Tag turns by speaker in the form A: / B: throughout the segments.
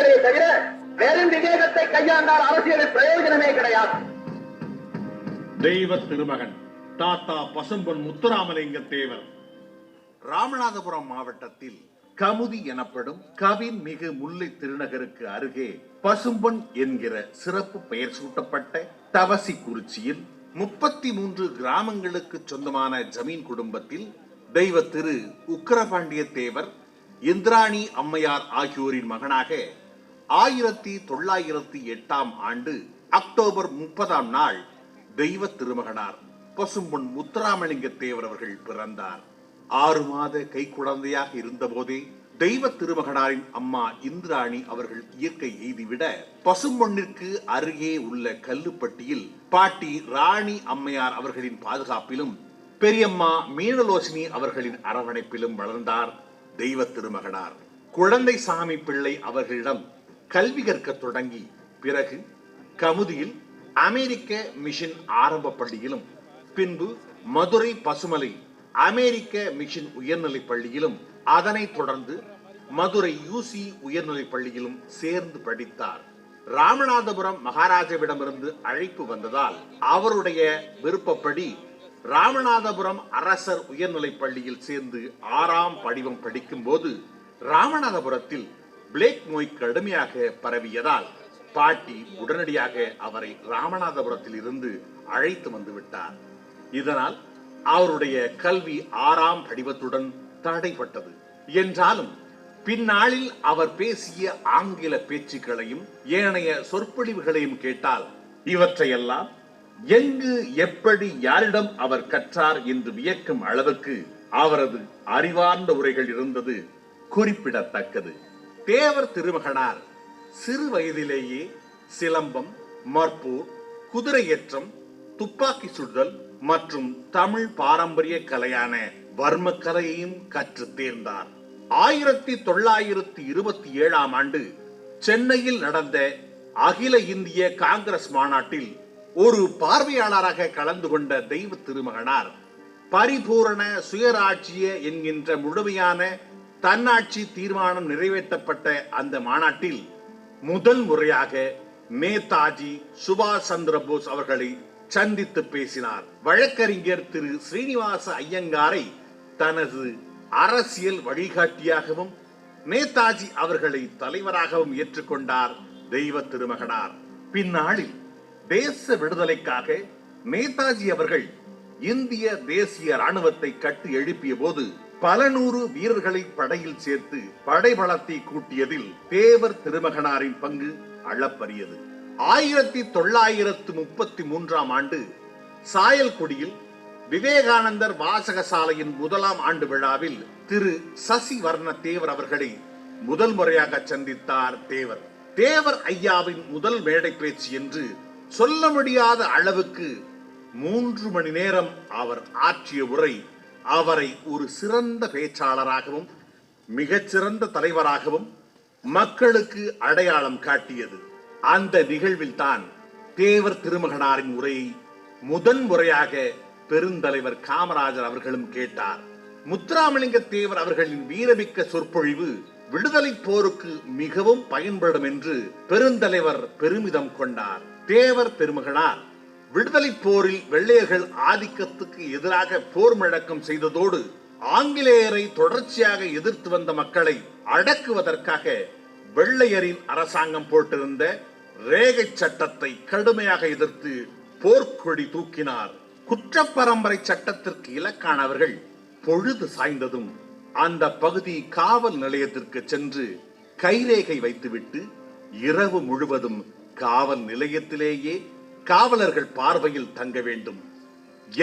A: அரசியலை தவிர வெறும் விவேகத்தை கையாண்டால் அரசியலில் பிரயோஜனமே கிடையாது.
B: தெய்வ திருமகன் தாத்தா பசும்பொன் முத்துராமலிங்க தேவர். ராமநாதபுரம் மாவட்டத்தில் கமுதி எனப்படும் கவின் மிகு முல்லை திருநகருக்கு அருகே பசும்பொன் என்கிற சிறப்பு பெயர் சூட்டப்பட்ட தவசி குறிச்சியில் 33 கிராமங்களுக்கு சொந்தமான ஜமீன் குடும்பத்தில் தெய்வ திரு உக்கிரபாண்டிய தேவர், இந்திராணி அம்மையார் ஆகியோரின் மகனாக 1908ஆம் ஆண்டு அக்டோபர் 30ஆம் நாள் தெய்வ திருமகனார் பசும்பொன் முத்துராமலிங்க தேவர் அவர்கள் பிறந்தார். 6 மாத கை குழந்தையாக இருந்த போதே தெய்வ திருமகனாரின் அம்மா இந்திராணி அவர்கள் இயற்கை எய்திவிட பசும்பொன்னிற்கு அருகே உள்ள கல்லுப்பட்டியில் பாட்டி ராணி அம்மையார் அவர்களின் பாதுகாப்பிலும் பெரியம்மா மீனலோசினி அவர்களின் அரவணைப்பிலும் வளர்ந்தார் தெய்வ திருமகனார். குழந்தை சாமி பிள்ளை அவர்களிடம் கல்வி கற்க தொடங்கி பிறகு கமுதியில் அமெரிக்க மிஷன் ஆரம்ப பள்ளியிலும் பின்பு மதுரை பசுமலை அமெரிக்க மிஷன் உயர்நிலைப் பள்ளியிலும் அதனைத் தொடர்ந்து மதுரை யூசி உயர்நிலைப் பள்ளியிலும் சேர்ந்து படித்தார். ராமநாதபுரம் மகாராஜாவிடமிருந்து அழைப்பு வந்ததால் அவருடைய விருப்பப்படி ராமநாதபுரம் அரசர் உயர்நிலைப் பள்ளியில் சேர்ந்து 6ஆம் படிவம் படிக்கும் போது ராமநாதபுரத்தில் பிளேக் நோய் கடுமையாக பரவியதால் பாட்டி உடனடியாக அவரை ராமநாதபுரத்தில் இருந்து அழைத்து வந்துவிட்டார். இதனால் அவருடைய கல்வி 6ஆம் படிவத்துடன் தடைப்பட்டது. என்றாலும் பின்னாளில் அவர் பேசிய ஆங்கில பேச்சுக்களையும் ஏனைய சொற்பொழிவுகளையும் கேட்டால் இவற்றையெல்லாம் எங்கு எப்படி யாரிடம் அவர் கற்றார் என்று வியக்கும் அளவுக்கு அவரது அறிவார்ந்த உரைகள் இருந்தது குறிப்பிடத்தக்கது. தேவர் திருமகனார் சிறு வயதிலேயே சிலம்பம், மற்போர், குதிரையேற்றம், துப்பாக்கி சுடுதல் மற்றும் தமிழ் பாரம்பரிய கலையான வர்மக்கலையையும் கற்று தேர்ந்தார். 1927ஆம் ஆண்டு சென்னையில் நடந்த அகில இந்திய காங்கிரஸ் மாநாட்டில் ஒரு பார்வையாளராக கலந்து கொண்ட தெய்வ திருமகனார் பரிபூரண சுயராட்சிய என்கின்ற முழுமையான தன்னாட்சி தீர்மானம் நிறைவேற்றப்பட்ட அந்த மாநாட்டில் முதல் முறையாக நேதாஜி சுபாஷ் சந்திர போஸ் அவர்களை சந்தித்து பேசினார். வழக்கறிஞர் திரு ஸ்ரீனிவாச ஐயங்காரை தனது அரசியல் வழிகாட்டியாகவும் நேதாஜி அவர்களை தலைவராகவும் ஏற்றுக்கொண்டார் தெய்வ திருமகனார். பின்னாளில் தேச விடுதலைக்காக நேதாஜி அவர்கள் இந்திய தேசிய ராணுவத்தை கட்டி எழுப்பிய போது பல நூறு வீரர்களை படையில் சேர்த்து படைபலத்தை கூட்டியதில் தேவர் திருமகனாரின் பங்கு அளப்பரியது. 1933ஆம் ஆண்டு சாயல்குடியில் விவேகானந்தர் வாசகசாலையின் 1ஆம் ஆண்டு விழாவில் திரு சசிவர்ண தேவர் அவர்களை முதல் முறையாக சந்தித்தார் தேவர். தேவர் ஐயாவின் முதல் மேடை பேச்சு என்று சொல்ல முடியாத அளவுக்கு 3 மணி நேரம் அவர் ஆற்றிய உரை அவரை ஒரு சிறந்த பேச்சாளராகவும் மிகச்சிறந்த தலைவராகவும் மக்களுக்கு அடையாளம் காட்டியது. அந்த நிகழ்வில் தான் தேவர் திருமகனாரின் உரையை முதன் முறையாக பெருந்தலைவர் காமராஜர் அவர்களும் கேட்டார். முத்துராமலிங்க தேவர் அவர்களின் வீரமிக்க சொற்பொழிவு விடுதலை போருக்கு மிகவும் பயன்படும் என்று பெருந்தலைவர் பெருமிதம் கொண்டார். தேவர் திருமகனார் விடுதலை போரில் வெள்ளையர்கள் ஆதிக்கத்துக்கு எதிராக போர் முழக்கம் செய்ததோடு ஆங்கிலேயரை தொடர்ச்சியாக எதிர்த்து வந்த மக்களை அடக்குவதற்காக வெள்ளையரின் அரசாங்கம் போட்டிருந்த ரேகை சட்டத்தை கடுமையாக எதிர்த்து போர்க்கொடி தூக்கினார். குற்றப்பரம்பரை சட்டத்திற்கு இலக்கானவர்கள் பொழுது சாய்ந்ததும் அந்த பகுதி காவல் நிலையத்திற்கு சென்று கைரேகை வைத்துவிட்டு இரவு முழுவதும் காவல் நிலையத்திலேயே காவலர்கள் பார்வையில் தங்க வேண்டும்.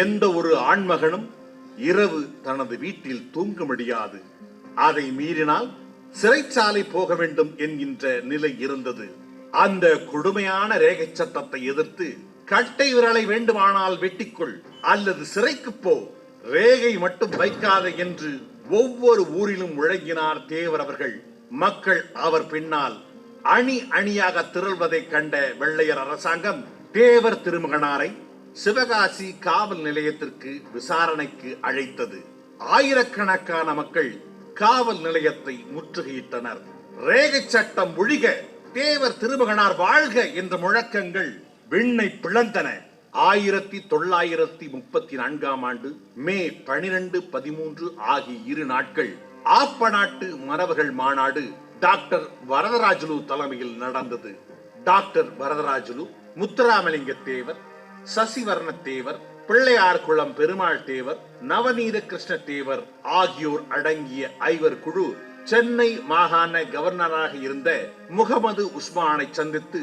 B: எந்த ஒரு ஆண்மகனும் இரவு தனது வீட்டில் தூங்க முடியாது. அதை மீறினால் சிறைச்சாலை போக வேண்டும் என்கின்ற நிலை இருந்தது. அந்த கொடுமையான ரேகை சட்டத்தை எதிர்த்து கட்டை விரலை வேண்டுமானால் வெட்டிக்கொள் அல்லது சிறைக்கு போ, ரேகை மட்டும் வைக்காத என்று ஒவ்வொரு ஊரிலும் முழங்கினார் தேவர் அவர்கள். மக்கள் அவர் பின்னால் அணி அணியாக திரள்வதை கண்ட வெள்ளையர் அரசாங்கம் தேவர் திருமகனாரை சிவகாசி காவல் நிலையத்திற்கு விசாரணைக்கு அழைத்தது. ஆயிரக்கணக்கான மக்கள் காவல் நிலையத்தை முற்றுகையிட்டனர். ரேகை சட்டம் ஒழிக, தேவர் திருமகனார் வாழ்க என்ற முழக்கங்கள் விண்ணை பிளந்தன. 1934 ஆண்டு மே 12, 13 ஆகிய 2 நாட்கள் ஆப்பநாட்டு மரபர்கள் மாநாடு டாக்டர் வரதராஜுலு தலைமையில் நடந்தது. டாக்டர் வரதராஜுலு, முத்துராமலிங்க தேவர், சசிவர்ண தேவர், பிள்ளையார்குளம் பெருமாள் தேவர், நவநீத கிருஷ்ண தேவர் ஆகியோர் அடங்கிய 5 குழு சென்னை மாகாண கவர்னராக இருந்த முகமது உஸ்மானை சந்தித்து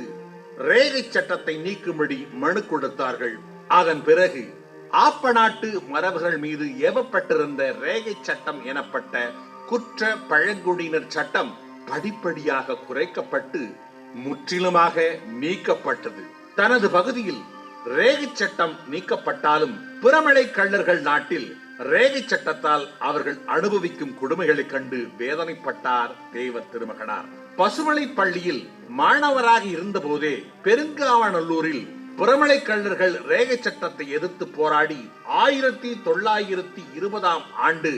B: ரேகை சட்டத்தை நீக்கும்படி மனு கொடுத்தார்கள். அதன் பிறகு ஆப்பநாட்டு மரபுகள் மீது ஏவப்பட்டிருந்த ரேகை சட்டம் எனப்பட்ட குற்ற பழங்குடியினர் சட்டம் படிப்படியாக குறைக்கப்பட்டு முற்றிலுமாக நீக்கப்பட்டது. தனது பகுதியில் ரேகை சட்டம் நீக்கப்பட்டாலும் புறமலை கள்ளர்கள் நாட்டில் ரேகை சட்டத்தால் அவர்கள் அனுபவிக்கும் கொடுமைகளை கண்டு வேதனைப்பட்டார் தேவர் திருமகனார். பசுமலை பள்ளியில் மாணவராக இருந்த போதே பெருங்காவநல்லூரில் புறமலை கள்ளர்கள் ரேகை சட்டத்தை எதிர்த்து போராடி 1920 ஆண்டு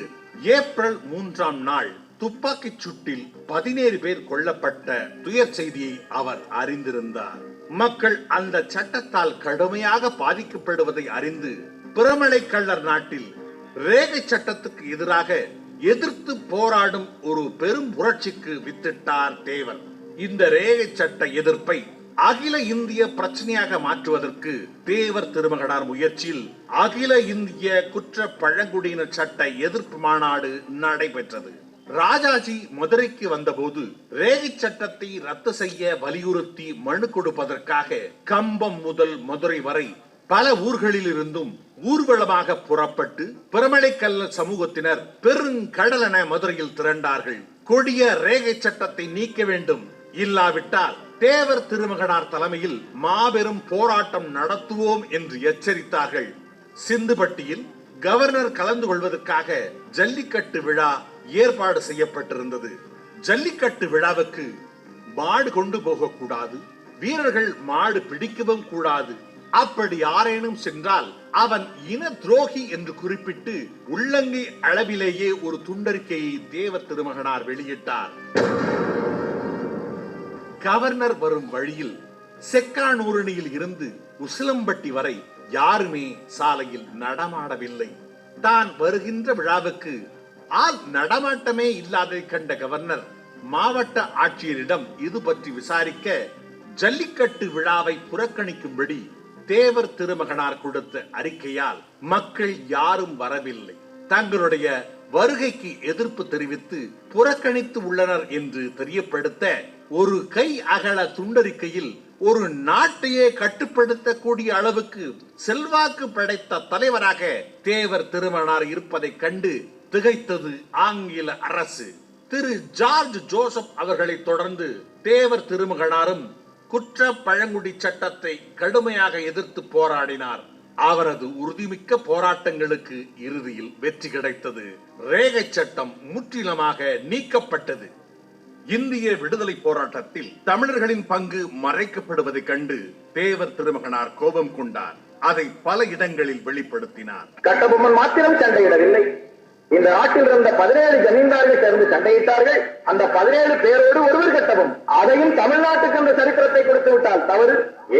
B: ஏப்ரல் 3 துப்பாக்கிச் சூட்டில் 17 பேர் கொல்லப்பட்ட துயர் செய்தியை அவர் அறிந்திருந்தார். மக்கள் அந்த சட்டத்தால் கடுமையாக பாதிக்கப்படுவதை அறிந்து புறமலை கள்ளர் நாட்டில் ரேகை சட்டத்துக்கு எதிராக எதிர்த்து போராடும் ஒரு பெரும் புரட்சிக்கு வித்திட்டார் தேவர். இந்த ரேகை சட்ட எதிர்ப்பை அகில இந்திய பிரச்சனையாக மாற்றுவதற்கு தேவர் திருமகனார் முயற்சியில் அகில இந்திய குற்ற பழங்குடியினர் சட்ட எதிர்ப்பு மாநாடு நடைபெற்றது. ராஜாஜி மதுரைக்கு வந்தபோது ரேகை சட்டத்தை ரத்து செய்ய வலியுறுத்தி மனு கொடுப்பதற்காக கம்பம் முதல் மதுரை வரை பல ஊர்களில் இருந்தும் ஊர்வலமாக புறப்பட்டு பிரமலைக்கல்லர் சமூகத்தினர் பெருங்கடலென மதுரையில் திரண்டார்கள். கொடிய ரேகை சட்டத்தை நீக்க வேண்டும், இல்லாவிட்டால் தேவர் திருமகனார் தலைமையில் மாபெரும் போராட்டம் நடத்துவோம் என்று எச்சரித்தார்கள். சிந்துபட்டியில் கவர்னர் கலந்து கொள்வதற்காக ஜல்லிக்கட்டு விழா ஏற்பாடு செய்யப்பட்டிருந்தது. ஜல்லிக்கட்டு விழாவுக்கு மாடு கொண்டு போகக்கூடாது, வீரர்கள் மாடு பிடிக்கவும் கூடாது. அப்படி யாரேனும் சென்றால் அவன் இன துரோகி என்று குறிப்பிட்டு உள்ளங்கை அளவிலேயே ஒரு துண்டறிக்கையை தேவர் திருமகனார் வெளியிட்டார். கவர்னர் வரும் வழியில் செக்கானூரணியில் இருந்து உசிலம்பட்டி வரை யாருமே சாலையில் நடமாடவில்லை. தான் வருகின்ற விழாவுக்கு ஆள் நடமாட்டமே இல்லாததை கண்ட கவர்னர் மாவட்ட ஆட்சியரிடம் இது பற்றி விசாரிக்க ஜல்லிக்கட்டு விழாவை புறக்கணிக்கும்படி தேவர் திருமகனார் கொடுத்த அறிக்கையால் மக்கள் யாரும் வரவில்லை. தங்களுடைய வருகைக்கு எதிர்ப்பு தெரிவித்து புறக்கணித்து உள்ளனர் என்று தெரியப்படுத்த ஒரு கை அகல துண்டறிக்கையில் ஒரு நாட்டையே கட்டுப்படுத்தக்கூடிய அளவுக்கு செல்வாக்கு படைத்த தலைவராக தேவர் திருமகனார் இருப்பதை கண்டு திகைத்தது ஆங்கில அரசு. திரு ஜார்ஜ் ஜோசப் அவர்களை தொடர்ந்து தேவர் திருமகனாரும் குற்ற பழங்குடி சட்டத்தை கடுமையாக எதிர்த்து போராடினார். அவரது உறுதிமிக்க போராட்டங்களுக்கு இறுதியில் வெற்றி கிடைத்தது. ரேகை சட்டம் முற்றிலுமாக நீக்கப்பட்டது. இந்திய விடுதலை போராட்டத்தில் தமிழர்களின் பங்கு மறைக்கப்படுவதை கண்டு தேவர் திருமகனார் கோபம் கொண்டார். அதை பல இடங்களில் வெளிப்படுத்தினார்.
A: கட்டபொம்மன் மாத்திரம் சண்டையிடவில்லை. இந்த நாட்டில் இருந்த 17 ஜமீன்தார்கள் சேர்ந்து சண்டையிட்டார்கள். அந்த 17 பேரோடு ஒருவர் கட்டவும். அதையும் தமிழ்நாட்டுக்கு அந்த சரித்திரத்தை கொடுத்து விட்டால் தவறு.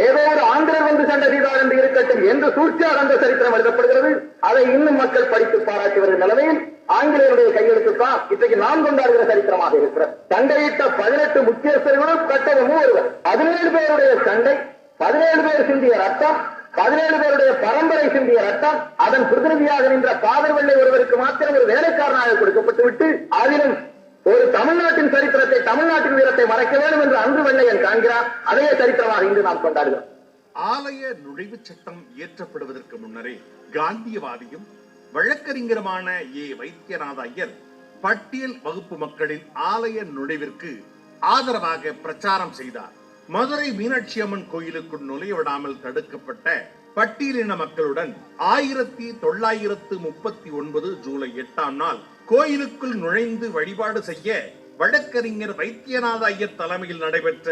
A: ஏதோ ஒரு ஆந்திரர் வந்து சண்டை செய்தார் என்று இருக்கட்டும் என்று சூழ்ச்சியாக அந்த சரித்திரம் எழுதப்படுகிறது. அதை இன்னும் மக்கள் படித்து பாராட்டி வரும் நிலைமையில் ஆங்கிலேயருடைய கையெழுத்துத்தான் இன்றைக்கு நாம் கொண்டாடுகிற சரித்திரமாக இருக்கிறது. சண்டையிட்ட 18 முக்கியஸ்தர்களும் கட்டபொம்மும் ஒருவர். 17 பேருடைய சண்டை, 17 பேர் சிந்திய ரத்தம், 17 பேருடைய பரம்பரை சிந்திய ரத்தம், அதன் பிரதிநிதியாக நின்ற பாதர் வெள்ளை ஒருவருக்கு மாத்திரம் ஒரு வேலைக்காரனாக கொடுக்கப்பட்டு விட்டு அதிலும் ஒரு தமிழ்நாட்டின் சரித்திரத்தை, தமிழ்நாட்டின் வீரத்தை மறைக்க வேண்டும் என்று அன்று வெள்ளையன் காண்கிறார். அதே சரித்திரமாக இன்று நாம் கொண்டாடுகிறோம்.
B: ஆலய நுழைவு சட்டம் இயற்றப்படுவதற்கு முன்னரே காந்தியவாதியும் வழக்கறிஞருமான ஏ. வைத்தியநாத ஐயர் பட்டியல் வகுப்பு மக்களின் ஆலய நுழைவிற்கு ஆதரவாக பிரச்சாரம் செய்தார். மதுரை மீனாட்சி அம்மன் கோயிலுக்குள் நுழைய விடாமல் தடுக்கப்பட்ட பட்டியலின மக்களுடன் 1939 ஜூலை 8 கோயிலுக்குள் நுழைந்து வழிபாடு செய்ய வழக்கறிஞர் வைத்தியநாத ஐயர் தலைமையில் நடைபெற்ற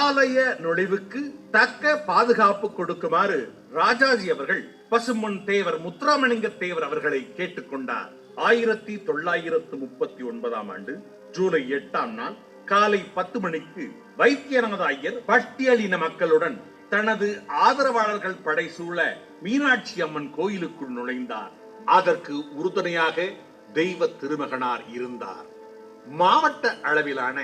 B: ஆலய நுழைவுக்கு தக்க பாதுகாப்பு கொடுக்குமாறு ராஜாஜி அவர்கள் பசும்பொன் தேவர் முத்துராமலிங்க தேவர் அவர்களை கேட்டுக்கொண்டார். 1939 ஜூலை 8 காலை 10 மணிக்கு வைத்தியநாத ஐயர் பட்டியலின மக்களுடன் தனது ஆதரவாளர்கள் படைசூழ மீனாட்சி அம்மன் கோயிலுக்குள் நுழைந்தார். அதற்கு உறுதுணையாக தெய்வ திருமகனார் இருந்தார். மாவட்ட அளவிலான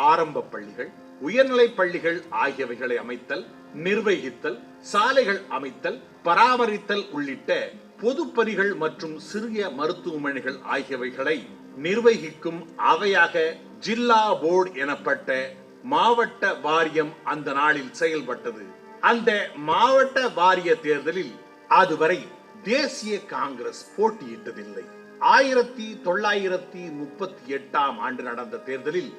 B: ஆரம்ப பள்ளிகள், உயர்நிலை பள்ளிகள் ஆகியவைகளை அமைத்தல், நிர்வகித்தல், சாலைகள் அமைத்தல், பராமரித்தல் உள்ளிட்ட பொதுப்பணிகள் மற்றும் சிறிய மருத்துவமனைகள் ஆகியவைகளை நிர்வகிக்கும் அவையாக ஜில்லா போர்டு எனப்பட்ட மாவட்ட வாரியம் அந்த நாளில் செயல்பட்டது. அந்த மாவட்ட வாரிய தேர்தலில் அதுவரை தேசிய காங்கிரஸ் போட்டியிட்டதில்லை. 1938 ஆண்டு நடந்த தேர்தலில்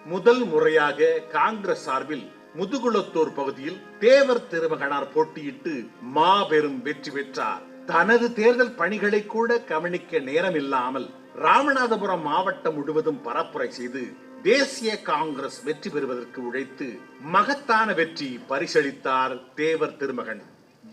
B: முதல் முறையாக காங்கிரஸ் சார்பில் முதுகுளத்தூர் பகுதியில் தேவர் திருமகனார் போட்டியிட்டு மாபெரும் வெற்றி பெற்றார். தனது தேர்தல் பணிகளை கூட கவனிக்க நேரம் இல்லாமல் ராமநாதபுரம் மாவட்டம் முழுவதும் பரப்புரை செய்து தேசிய காங்கிரஸ் வெற்றி பெறுவதற்கு உழைத்து மகத்தான வெற்றி பரிசளித்தார் தேவர் திருமகன்.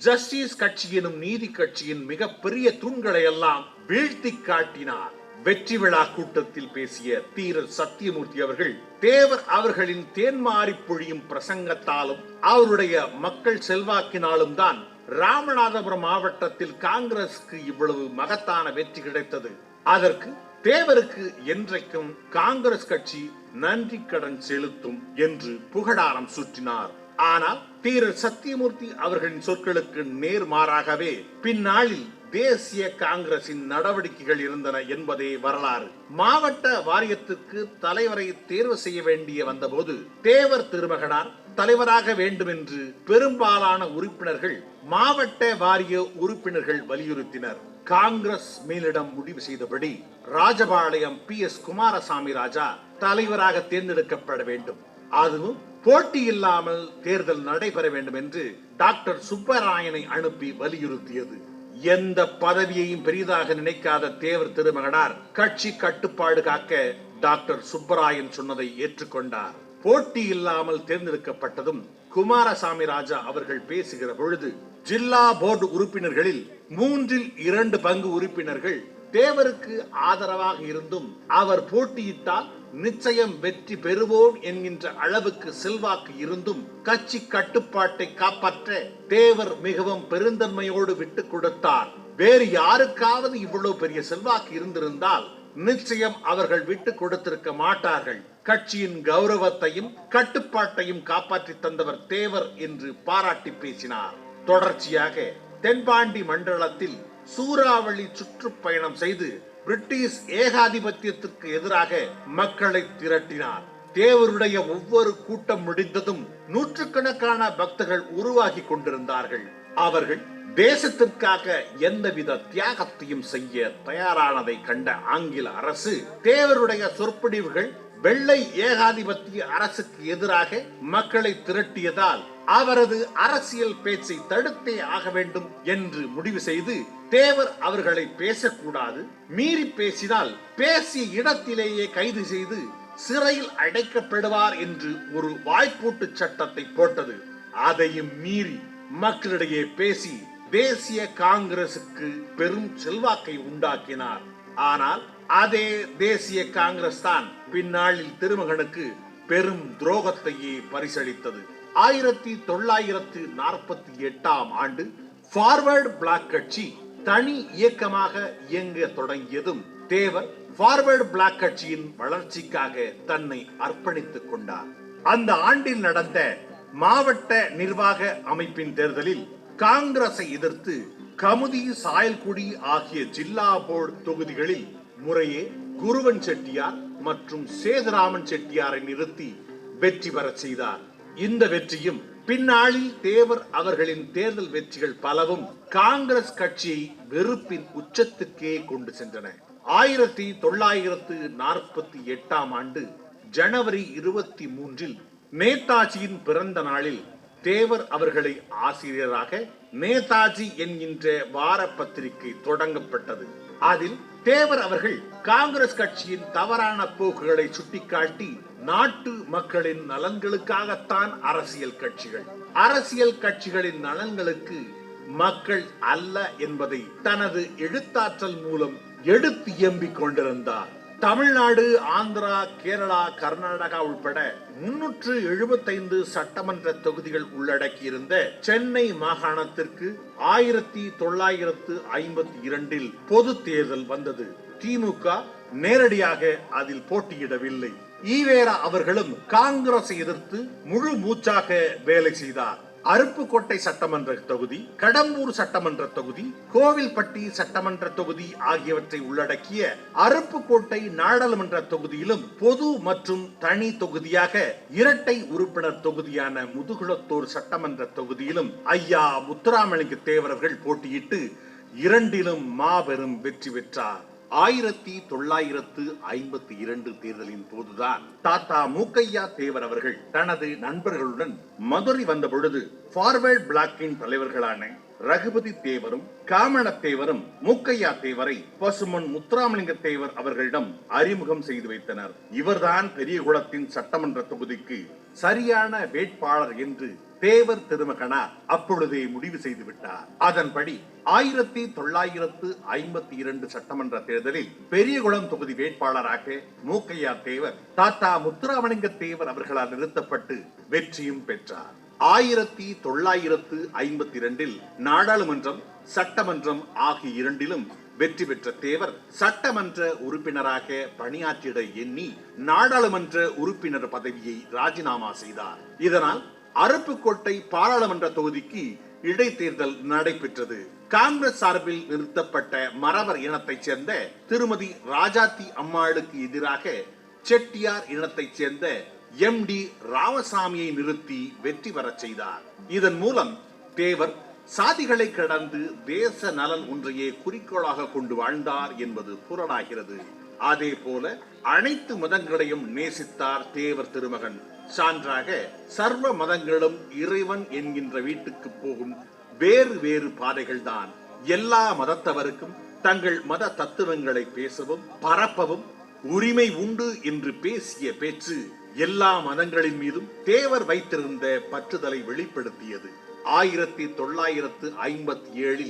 B: ஜஸ்டிஸ் கட்சி எனும் நீதி கட்சியின் மிகப்பெரிய தூண்களை எல்லாம் வீழ்த்தி காட்டினார். வெற்றி விழா கூட்டத்தில் பேசிய தீரர் சத்தியமூர்த்தி அவர்கள் தேவர் அவர்களின் தேன்மாறி பொழியும் பிரசங்கத்தாலும் அவருடைய மக்கள் செல்வாக்கினாலும் தான் ராமநாதபுரம் மாவட்டத்தில் காங்கிரசுக்கு இவ்வளவு மகத்தான வெற்றி கிடைத்தது. அதற்கு தேவருக்கு என்றைக்கும் காங்கிரஸ் கட்சி நன்றி கடன் செலுத்தும் என்று புகழாரம் சுற்றினார். ஆனால் தீரர் சத்தியமூர்த்தி அவர்களின் சொற்களுக்கு நேர்மாறாகவே பின்னாளில் தேசிய காங்கிரசின் நடவடிக்கைகள் இருந்தன என்பதே வரலாறு. மாவட்ட வாரியத்துக்கு தலைவரை தேர்வு செய்ய வேண்டிய வந்தபோது தேவர் திருமகனார் தலைவராக வேண்டும் என்று பெரும்பாலான உறுப்பினர்கள் மாவட்ட வாரிய உறுப்பினர்கள் வலியுறுத்தினர். காங்கிரஸ் மேலிடம் முடிவு செய்தபடி ராஜபாளையம் PS குமாரசாமி ராஜா தலைவராக தேர்ந்தெடுக்கப்பட வேண்டும், அதுவும் போட்டி இல்லாமல் தேர்தல் நடைபெற வேண்டும் என்று டாக்டர் சுப்பராயனை அனுப்பி வலியுறுத்தியது. எந்த பதவியையும் பெரிதாக நினைக்காத தேவர் திருமகனார் கட்சி கட்டுப்பாடு காக்க டாக்டர் சுப்பராயன் சொன்னதை ஏற்றுக்கொண்டார். போட்டி இல்லாமல் தேர்ந்தெடுக்கப்பட்டதும் குமாரசாமி ராஜா அவர்கள் பேசுகிற பொழுது ஜில்லா போர்டு உறுப்பினர்களில் 2/3 பங்கு உறுப்பினர்கள் தேவருக்கு ஆதரவாக இருந்தும் அவர் போட்டியிட்டால் நிச்சயம் வெற்றி பெறுவோம் என்கின்ற அளவுக்கு செல்வாக்கு இருந்தும் கட்சி கட்டுப்பாட்டை காப்பாற்ற தேவர் மிகவும் பெருந்தன்மையோடு விட்டுக் கொடுத்தார். வேறு யாருக்காவது இவ்வளவு பெரிய செல்வாக்கு இருந்திருந்தால் நிச்சயம் அவர்கள் விட்டுக் கொடுத்திருக்க மாட்டார்கள். கட்சியின் கௌரவத்தையும் கட்டுப்பாட்டையும் காப்பாற்றி தந்தவர் தேவர் என்று பாராட்டி பேசினார். தொடர்ச்சியாக தென்பாண்டி மண்டலத்தில் சூறாவளி சுற்றுப்பயணம் செய்து பிரிட்டிஷ் ஏகாதிபத்தியத்திற்கு எதிராக மக்களை திரட்டினார். தேவருடைய ஒவ்வொரு கூட்டம் முடிந்ததும் நூற்றுக்கணக்கான பக்தர்கள் உருவாகி கொண்டிருந்தார்கள். அவர்கள் தேசத்திற்காக எந்தவித தியாகத்தையும் செய்ய தயாரானதை கண்ட ஆங்கில அரசு தேவருடைய சொற்பொழிவுகள் வெள்ளை ஏகாதிபத்திய அரசுக்கு எதிராக மக்களை திரட்டியதால் அவரது அரசியல் பேச்சை தடுத்தே ஆக வேண்டும் என்று முடிவு செய்து தேவர் அவர்களை பேசக்கூடாது, மீறி பேசினால் பேசிய இடத்திலேயே கைது செய்து சிறையில் அடைக்கப்படுவார் என்று ஒரு வாய்ப்பூட்டு சட்டத்தை போட்டது. அதையும் மீறி மக்களிடையே பேசி தேசிய காங்கிரசுக்கு பெரும் செல்வாக்கை உண்டாக்கினார். ஆனால் அதே தேசிய காங்கிரஸ் தான் பின்னாளில் திருமகனுக்கு பெரும் துரோகத்தையே பரிசளித்தது. 1948 ஆண்டு ஃபார்வர்ட் பிளாக் கட்சி தனி இயக்கமாக இயங்க தொடங்கியதும் தேவர் ஃபார்வர்ட் பிளாக் கட்சியின் வளர்ச்சிக்காக தன்னை அர்ப்பணித்துக் கொண்டார். அந்த ஆண்டில் நடந்த மாவட்ட நிர்வாக அமைப்பின் தேர்தலில் காங்கிரஸை எதிர்த்து கமுதி, சாயல்குடி ஆகிய ஜில்லா போர்டு தொகுதிகளில் முறையே குருவன் செட்டியார் மற்றும் சேதுராமன் செட்டியாரை நிறுத்தி வெற்றி பெற செய்தார். இந்த வெற்றியும் பின்னாளில் தேவர் அவர்களின் தேர்தல் வெற்றிகள் பலவும் காங்கிரஸ் கட்சியை வெறுப்பின் உச்சத்துக்கே கொண்டு சென்றன. 1948 ஆண்டு ஜனவரி 23 நேதாஜியின் பிறந்த நாளில் தேவர் அவர்களை ஆசிரியராக நேதாஜி என்கின்ற வார பத்திரிகை தொடங்கப்பட்டது. அதில் தேவர் அவர்கள் காங்கிரஸ் கட்சியின் தவறான போக்குகளை சுட்டிக்காட்டி நாட்டு மக்களின் நலன்களுக்காகத்தான் அரசியல் கட்சிகளின் நலன்களுக்கு மக்கள் அல்ல என்பதை தனது எழுத்தாற்றல் மூலம் எடுத்து எம்பிக் கொண்டிருந்தார். தமிழ்நாடு, ஆந்திரா, கேரளா, கர்நாடகா உள்பட 375 சட்டமன்ற தொகுதிகள் உள்ளடக்கியிருந்த சென்னை மாகாணத்திற்கு 1952 பொது தேர்தல் வந்தது. திமுக நேரடியாக அதில் போட்டியிடவில்லை. ஈவேரா அவர்களும் காங்கிரஸை எதிர்த்து முழு மூச்சாக வேலை செய்தார். அருப்புக்கோட்டை சட்டமன்ற தொகுதி, கடம்பூர் சட்டமன்ற தொகுதி, கோவில்பட்டி சட்டமன்ற தொகுதி ஆகியவற்றை உள்ளடக்கிய அருப்புக்கோட்டை நாடாளுமன்ற தொகுதியிலும் பொது மற்றும் தனி தொகுதியாக இரட்டை உறுப்பினர் தொகுதியான முதுகுளத்தூர் சட்டமன்ற தொகுதியிலும் ஐயா முத்துராமலிங்க தேவர்கள் போட்டியிட்டு இரண்டிலும் மாபெரும் வெற்றி பெற்றார். 1952 தேர்தலின் போதுதான் தாத்தா மூக்கையா தேவர் அவர்கள் தனது நண்பர்களுடன் மதுரை வந்த பொழுது ஃபார்வர்ட் பிளாக்கின் தலைவர்களான ரகுபதி தேவரும் காமண தேவரும் மூக்கையா தேவரை பசுமன் முத்துராமலிங்க தேவர் அவர்களிடம் அறிமுகம் செய்து வைத்தனர். இவர்தான் பெரியகுளத்தின் சட்டமன்ற தொகுதிக்கு சரியான வேட்பாளர் என்று தேவர் திருமகனார் அப்பொழுதே முடிவு செய்து விட்டார். அதன்படி 1952 சட்டமன்ற தேர்தலில் பெரியகுளம் தொகுதி வேட்பாளராக மூக்கையா தேவர் தாத்தா முத்துராமலிங்க தேவர் அவர்களால் நிறுத்தப்பட்டு வெற்றியும் பெற்றார். 1952 நாடாளுமன்றம், சட்டமன்றம் ஆகிய இரண்டிலும் வெற்றி பெற்ற தேவர் சட்டமன்ற உறுப்பினராக பணியாற்றிட எண்ணி நாடாளுமன்ற உறுப்பினர் பதவியை ராஜினாமா செய்தார். இதனால் அருப்புக்கோட்டை பாராளுமன்ற தொகுதிக்கு இடைத்தேர்தல் நடைபெற்றது. காங்கிரஸ் சார்பில் நிறுத்தப்பட்ட மறவர் இனத்தைச் சேர்ந்த திருமதி ராஜாத்தி அம்மாளுக்கு எதிராக செட்டியார் இனத்தைச் சேர்ந்த MD ராமசாமியை நிறுத்தி வெற்றி பெறச் செய்தார். இதன் மூலம் தேவர் சாதிகளை கடந்து தேச நலன் ஒன்றையே குறிக்கோளாக கொண்டு வாழ்ந்தார் என்பது புலனாகிறது. அதே போல அனைத்து மதங்களையும் நேசித்தார் தேவர் திருமகன். சான்றாக சர்வ மதங்களும் இறைவன் என்கின்ற வீட்டுக்கு போகும் வேறு வேறு பாதைகள் தான். எல்லா மதத்தவருக்கும் தங்கள் மத தத்துவங்களை பேசவும் பரப்பவும் உரிமை உண்டு என்று பேசிய பேச்சு எல்லா மதங்களின் மீதும் தேவர் வைத்திருந்த பற்றுதலை வெளிப்படுத்தியது. 1957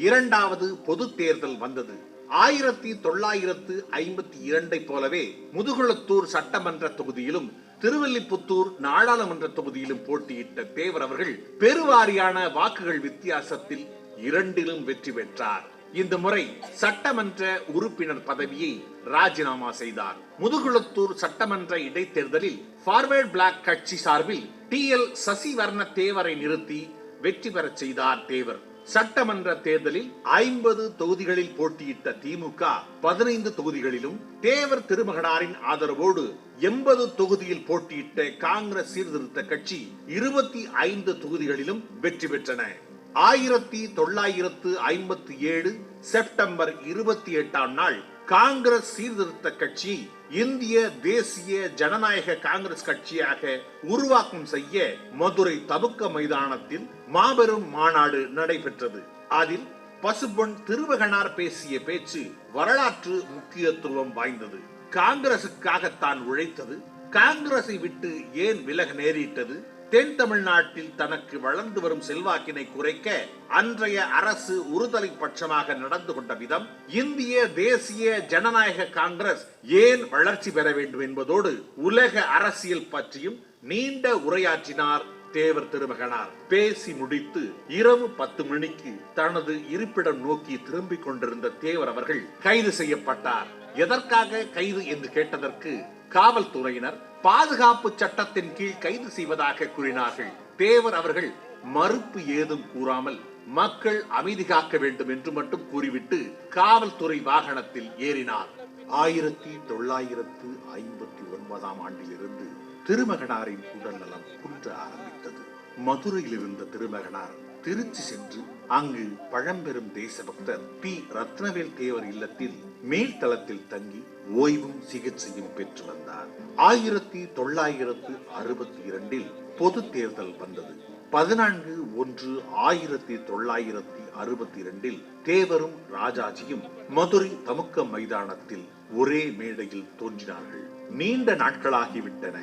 B: இரண்டாவது பொது தேர்தல் வந்தது. 1952 போலவே முதுகுளத்தூர் சட்டமன்ற தொகுதியிலும் திருவல்லிபுத்தூர் நாடாளுமன்ற தொகுதியிலும் போட்டியிட்ட தேவர் அவர்கள் பெருவாரியான வாக்குகள் வித்தியாசத்தில் இரண்டிலும் வெற்றி பெற்றார். இந்த முறை சட்டமன்ற உறுப்பினர் பதவியை ராஜினாமா செய்தார். முதுகுளத்தூர் சட்டமன்ற இடைத்தேர்தலில் ஃபார்வர்ட் பிளாக் கட்சி சார்பில் TL சசிவர்ண தேவரை நிறுத்தி வெற்றி பெறச் செய்தார் தேவர். சட்டமன்ற தேர்தலில் 50 தொகுதிகளில் போட்டியிட்ட திமுக 15 தொகுதிகளிலும், தேவர் திருமகனாரின் ஆதரவோடு 80 தொகுதியில் போட்டியிட்ட காங்கிரஸ் சீர்திருத்த கட்சி 25 தொகுதிகளிலும் வெற்றி பெற்றன. 1957 செப்டம்பர் 28ஆம் நாள் காங்கிரஸ் சீர்திருத்த கட்சி இந்திய தேசிய ஜனநாயக காங்கிரஸ் கட்சியாக உருவாக்கம் செய்ய மதுரை தமுக்க மைதானத்தில் மாபெரும் மாநாடு நடைபெற்றது. அதில் பசும்பொன் திருமகனார் பேசிய பேச்சு வரலாற்று முக்கியத்துவம் வாய்ந்தது. காங்கிரசுக்காக தான் உழைத்தது, காங்கிரஸை விட்டு ஏன் விலக நேரிட்டது, தென் தமிழ்நாட்டில் தனக்கு வளர்ந்து வரும் செல்வாக்கினை குறைக்க அன்றைய அரசு ஒருதலை பட்சமாக நடந்து கொண்ட விதம், இந்திய தேசிய ஜனநாயக காங்கிரஸ் ஏன் வளர்ச்சி பெற வேண்டும் என்பதோடு உலக அரசியல் பற்றியும் நீண்ட உரையாற்றினார் தேவர் திருமகனார். பேசி முடித்து இரவு 10 மணிக்கு தனது இருப்பிடம் நோக்கி திரும்பிக் கொண்டிருந்த தேவர் அவர்கள் கைது செய்யப்பட்டார். எதற்காக கைது என்று கேட்டதற்கு காவல்துறையினர் பாதுகாப்பு சட்டத்தின் கீழ் கைது செய்வதாக கூறினார்கள். தேவர் அவர்கள் மறுப்பு ஏதும் கூறாமல் மக்கள் அமைதி காக்க வேண்டும் என்று மட்டும் கூறிவிட்டு காவல்துறை வாகனத்தில் ஏறினார். 1959ஆம் ஆண்டிலிருந்து திருமகனாரின் உடல் நலம் குன்ற ஆரம்பித்தது. மதுரையில் இருந்த திருமகனார் திருச்சி சென்று அங்கு பழம்பெரும் தேசபக்தர் P. ரத்னவேல் தேவர் இல்லத்தில் மேல்தளத்தில் தங்கி ஓய்வும் சிகிச்சையும் பெற்று வந்தார். 1962 பொது தேர்தல் வந்தது. 14/1/1962 தேவரும் ராஜாஜியும் மதுரை தமுக்க மைதானத்தில் ஒரே மேடையில் தோன்றினார்கள். நீண்ட நாட்களாகிவிட்டன.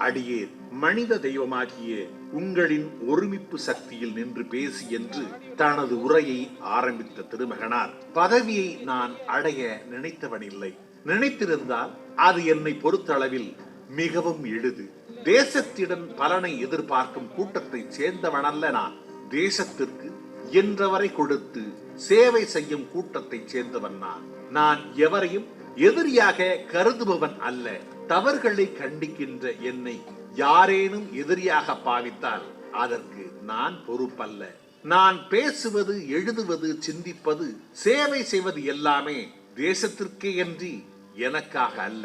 B: அடியேன் மனித தெய்வமாகிய உங்களின் ஒருமிப்பு சக்தியில் நின்று பேசி என்று தனது உரையை ஆரம்பித்த திருமகனார், பதவியை நான் அடைய நினைத்தவனில்லை. நினைத்திருந்தால் அது என்னை பொறுத்தளவில் மிகவும் எளிது. தேசத்திடம் பலனை எதிர்பார்க்கும் கூட்டத்தை சேர்ந்தவனல்ல நான். தேசத்திற்கு என்றவரை கொடுத்து சேவை செய்யும் கூட்டத்தை சேர்ந்தவன் நான். நான் எவரையும் எதிரியாக கருதுபவன் அல்ல. தவறுகளை கண்டிக்கின்ற என்னை யாரேனும் எதிரியாக பாவித்தால் அதற்கு நான் பொறுப்பல்ல. நான் பேசுவது, எழுதுவது, சிந்திப்பது, சேவை செய்வது எல்லாமே தேசத்திற்கே அன்றி எனக்காக அல்ல.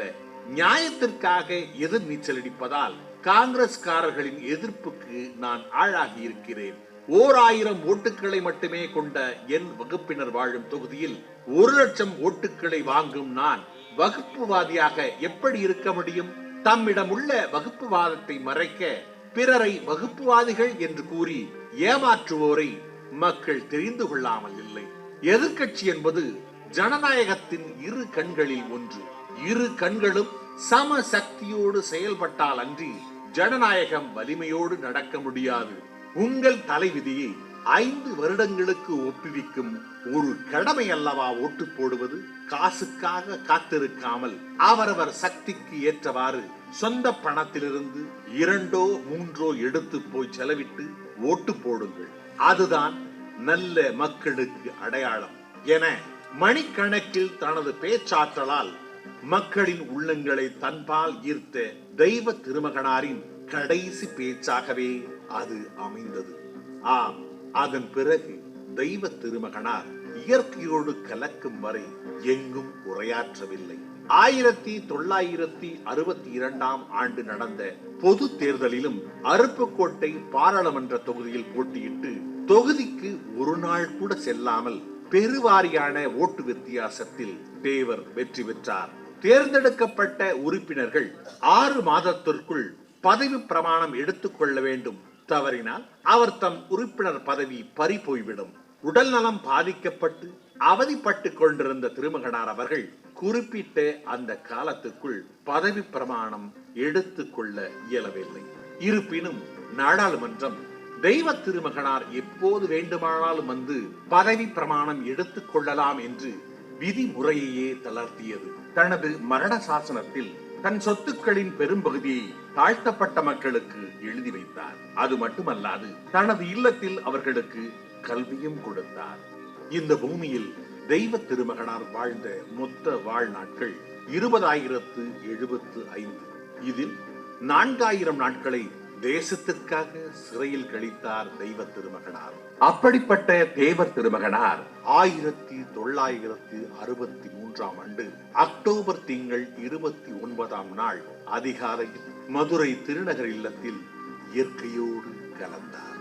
B: நியாயத்திற்காக எதிர் நீச்சல் அடிப்பதால் காங்கிரஸ்காரர்களின் எதிர்ப்புக்கு நான் ஆளாகி இருக்கிறேன். 1000 ஓட்டுக்களை மட்டுமே கொண்ட என் வகுப்பினர் வாழும் தொகுதியில் 1,00,000 ஓட்டுக்களை வாங்கும் நான் வகுப்புவாதியாக எப்படி இருக்க முடியும்? தம்மிடம் உள்ள வகுப்புவாதத்தை மறைக்க பிறரை வகுப்புவாதிகள் என்று கூறி ஏமாற்றுவோரை மக்கள் தெரிந்து கொள்ளாமல் இல்லை. எதிர்க்கட்சி என்பது ஜனநாயகத்தின் இரு கண்களில் ஒன்று. இரு கண்களும் சம சக்தியோடு செயல்பட்டால் அன்றி ஜனநாயகம் வலிமையோடு நடக்க முடியாது. உங்கள் தலைவிதியை 5 வருடங்களுக்கு ஒப்புவிக்கும் ஒரு கடமை அல்லவா ஓட்டு போடுவது? காசுக்காக காத்திருக்காமல் அவரவர் சக்திக்கு ஏற்றவாறு சொந்த பணத்திலிருந்து 2 3 எடுத்து போய் செலவிட்டு ஓட்டு போடுங்கள். அதுதான் நல்ல மக்களுக்கு அடையாளம் என மணிக்கணக்கில் தனது பேச்சாற்றலால் மக்களின் உள்ளங்களை தன்பால் ஈர்த்த தெய்வ திருமகனாரின் கடைசி பேச்சாகவே அது அமைந்தது. ஆம், அதன் பிறகு தெய்வ திருமகனார் இயற்கையோடு கலக்கும் வரை எங்கும் உரையாற்றவில்லை. 1962 ஆண்டு நடந்த பொது தேர்தலிலும் அருப்புக்கோட்டை பாராளுமன்ற தொகுதியில் போட்டியிட்டு தொகுதிக்கு ஒரு நாள் கூட செல்லாமல் பெருவாரியான ஓட்டு வித்தியாசத்தில் தேவர் வெற்றி பெற்றார். தேர்ந்தெடுக்கப்பட்ட உறுப்பினர்கள் 6 மாதத்திற்குள் பதவி பிரமாணம் எடுத்துக் கொள்ள வேண்டும். தவறினால் அவர் தம் உறுப்பினர் பதவி பறி போய்விடும். உடல் நலம் பாதிக்கப்பட்டு அவதிப்பட்டு கொண்டிருந்த திருமகனார் அவர்கள் குறிப்பிட்ட அந்த காலத்துக்குள் பதவி பிரமாணம் எடுத்துக் கொள்ள இயலவில்லை. இருப்பினும் நாடாளுமன்றம் தெய்வ திருமகனார் எப்போது வேண்டுமானாலும் வந்து பதவி பிரமாணம் எடுத்துக் கொள்ளலாம் என்று விதிமுறையையே தளர்த்தியது. தனது மரண சாசனத்தில் தன் சொத்துக்களின் பெரும்பகுதியை தாழ்த்தப்பட்ட மக்களுக்கு எழுதி வைத்தார். அது மட்டுமல்லாது தனது இல்லத்தில் அவர்களுக்கு கல்வியும் கொடுத்தார். இந்த பூமியில் தெய்வ திருமகனார் வாழ்ந்த மொத்த வாழ்நாட்கள் 20,075. இதில் 4,000 நாட்களை தேசத்திற்காக சிறையில் கழித்தார் தெய்வ திருமகனார். அப்படிப்பட்ட தேவர் திருமகனார் 1963 ஆண்டு அக்டோபர் திங்கள் 29ஆம் நாள் அதிகாலையில் மதுரை திருநகர் இல்லத்தில் இயற்கையோடு கலந்தார்.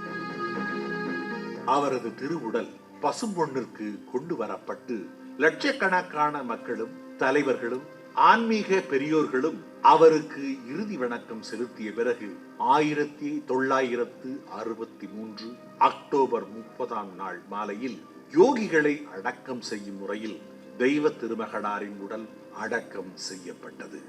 B: அவரது திருவுடல் பசும்பொன்னிற்கு கொண்டு வரப்பட்டு லட்சக்கணக்கான மக்களும் தலைவர்களும் ஆன்மீக பெரியோர்களும் அவருக்கு இறுதி வணக்கம் செலுத்திய பிறகு 1963 அக்டோபர் 30ஆம் நாள் மாலையில் யோகிகளை அடக்கம் செய்யும் முறையில் தெய்வ திருமகனாரின் உடல் அடக்கம் செய்யப்பட்டது.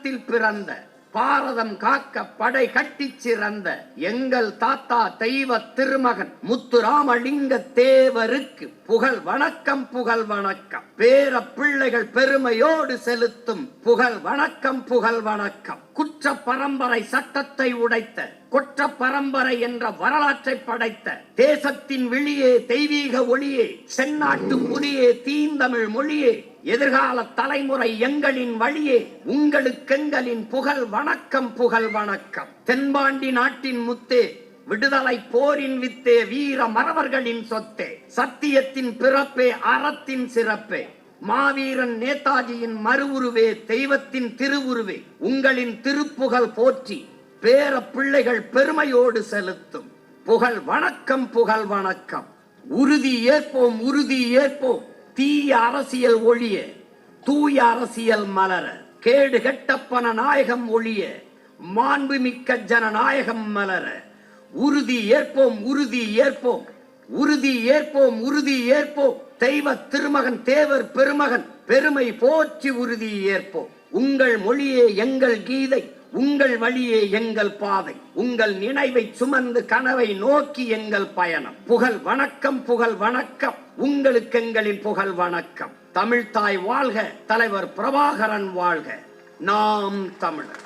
C: நாட்டில் பிறந்த பாரதம் காக்க படை கட்டிச் சிறந்த எங்கள் தாத்தா தெய்வ திருமகன் முத்துராமலிங்க தேவருக்கு புகழ் வணக்கம் புகழ் வணக்கம். பேர பிள்ளைகள் பெருமையோடு செலுத்தும் புகழ் வணக்கம் புகழ் வணக்கம். குற்ற பரம்பரை சட்டத்தை உடைத்த கொற்ற பரம்பரை என்ற வரலாற்றை படைத்த தேசத்தின் விழியே தெய்வீக ஒளியே செந்நாட்டு புலியே தீந்தமிழ் மொழியே எதிர்கால தலைமுறை எங்களின் வழியே உங்களுக்கெங்களின் புகழ் வணக்கம் புகழ் வணக்கம். தென்பாண்டி நாட்டின் முத்தே விடுதலை போரின் வித்தே வீர மறவர்களின் சொத்தே சத்தியத்தின் பிறப்பே அறத்தின் சிறப்பே மாவீரன் நேதாஜியின் மறுவுருவே தெய்வத்தின் திருவுருவே உங்களின் திருப்புகழ் போற்றி பேர பிள்ளைகள் பெருமையோடு செலுத்தும் புகழ் வணக்கம் புகழ் வணக்கம். உறுதி ஏற்போம் உறுதி ஏற்போம். தீய அரசியல் ஒழிய தூய அரசியல் மலர கேடு கெட்டப்பன நாயகம் ஒழிய மாண்புமிக்க ஜனநாயகம் மலர உறுதி ஏற்போம் உறுதி ஏற்போம் உறுதி ஏற்போம் உறுதி ஏற்போம். தெய்வ திருமகன் தேவர் பெருமகன் பெருமை போற்றி உறுதி ஏற்போம். உங்கள் மொழியே எங்கள் கீதை உங்கள் வழியே எங்கள் பாதை உங்கள் நினைவை சுமந்து கனவை நோக்கி எங்கள் பயணம். புகழ் வணக்கம் புகழ் வணக்கம். உங்களுக்கு எங்களின் புகழ் வணக்கம். தமிழ்தாய் வாழ்க. தலைவர் பிரபாகரன் வாழ்க. நாம் தமிழர்.